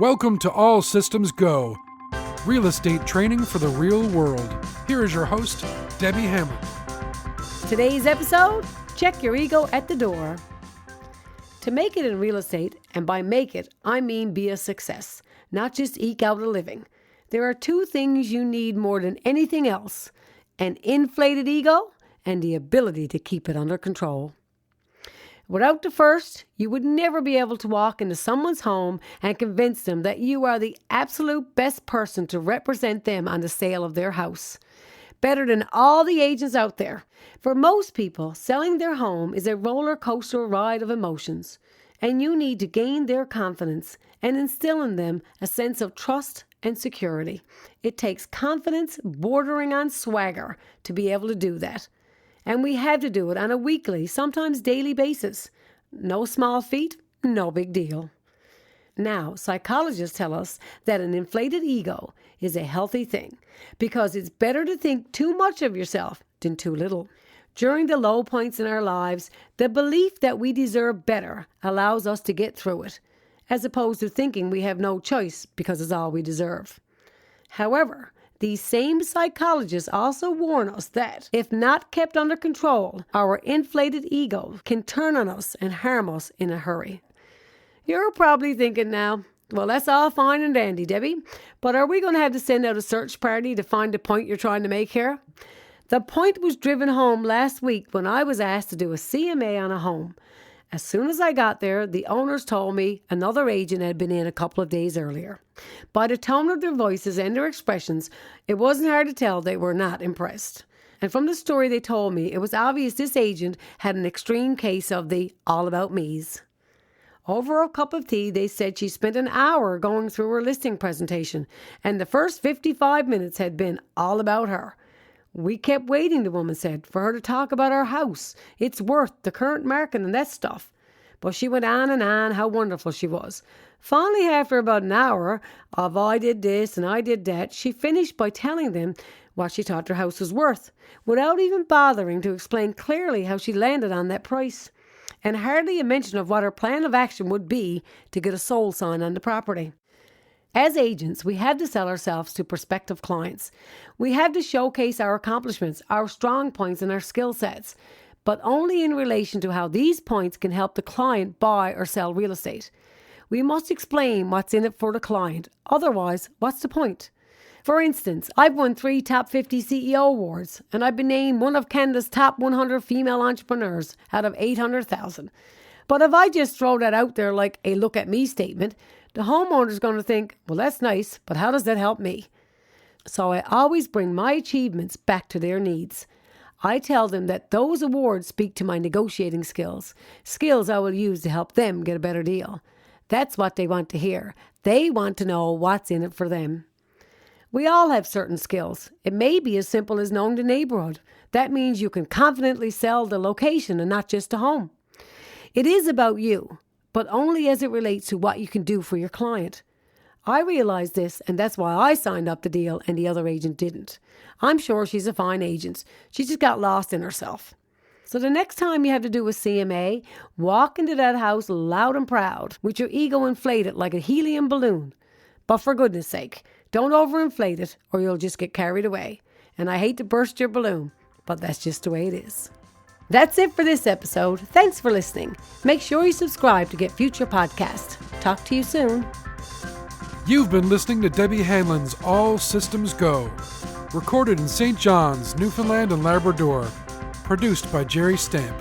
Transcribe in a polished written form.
Welcome to All Systems Go, real estate training for the real world. Here is your host, Debbie Hamlin. Today's episode, check your ego at the door. To make it in real estate, and by make it, I mean be a success, not just eke out a living. There are two things you need more than anything else: an inflated ego and the ability to keep it under control. Without the first, you would never be able to walk into someone's home and convince them that you are the absolute best person to represent them on the sale of their house. Better than all the agents out there. For most people, selling their home is a roller coaster ride of emotions, and you need to gain their confidence and instill in them a sense of trust and security. It takes confidence bordering on swagger to be able to do that. And we have to do it on a weekly, sometimes daily basis. No small feat, no big deal. Now, psychologists tell us that an inflated ego is a healthy thing because it's better to think too much of yourself than too little. During the low points in our lives, the belief that we deserve better allows us to get through it, as opposed to thinking we have no choice because it's all we deserve. However, these same psychologists also warn us that, if not kept under control, our inflated ego can turn on us and harm us in a hurry. You're probably thinking now, well, that's all fine and dandy, Debbie, but are we going to have to send out a search party to find the point you're trying to make here? The point was driven home last week when I was asked to do a CMA on a home. As soon as I got there, the owners told me another agent had been in a couple of days earlier. By the tone of their voices and their expressions, it wasn't hard to tell they were not impressed. And from the story they told me, it was obvious this agent had an extreme case of the all about me's. Over a cup of tea, they said she spent an hour going through her listing presentation, and the first 55 minutes had been all about her. We kept waiting, the woman said, for her to talk about our house, its worth, the current market, and that stuff. But she went on and on how wonderful she was. Finally, after about an hour of I did this and I did that, she finished by telling them what she thought their house was worth, without even bothering to explain clearly how she landed on that price, and hardly a mention of what her plan of action would be to get a sold sign on the property. As agents, we have to sell ourselves to prospective clients. We have to showcase our accomplishments, our strong points, and our skill sets, but only in relation to how these points can help the client buy or sell real estate. We must explain what's in it for the client. Otherwise, what's the point? For instance, I've won 3 top 50 CEO awards, and I've been named one of Canada's top 100 female entrepreneurs out of 800,000. But if I just throw that out there like a look at me statement, the homeowner's going to think, well, that's nice, but how does that help me? So I always bring my achievements back to their needs. I tell them that those awards speak to my negotiating skills I will use to help them get a better deal. That's what they want to hear. They want to know what's in it for them. We all have certain skills. It may be as simple as knowing the neighborhood. That means you can confidently sell the location and not just a home. It is about you, but only as it relates to what you can do for your client. I realized this, and that's why I signed up the deal and the other agent didn't. I'm sure she's a fine agent. She just got lost in herself. So the next time you have to do a CMA, walk into that house loud and proud, with your ego inflated like a helium balloon. But for goodness sake, don't overinflate it or you'll just get carried away. And I hate to burst your balloon, but that's just the way it is. That's it for this episode. Thanks for listening. Make sure you subscribe to get future podcasts. Talk to you soon. You've been listening to Debbie Hamlin's All Systems Go, recorded in St. John's, Newfoundland and Labrador, produced by Jerry Stamp.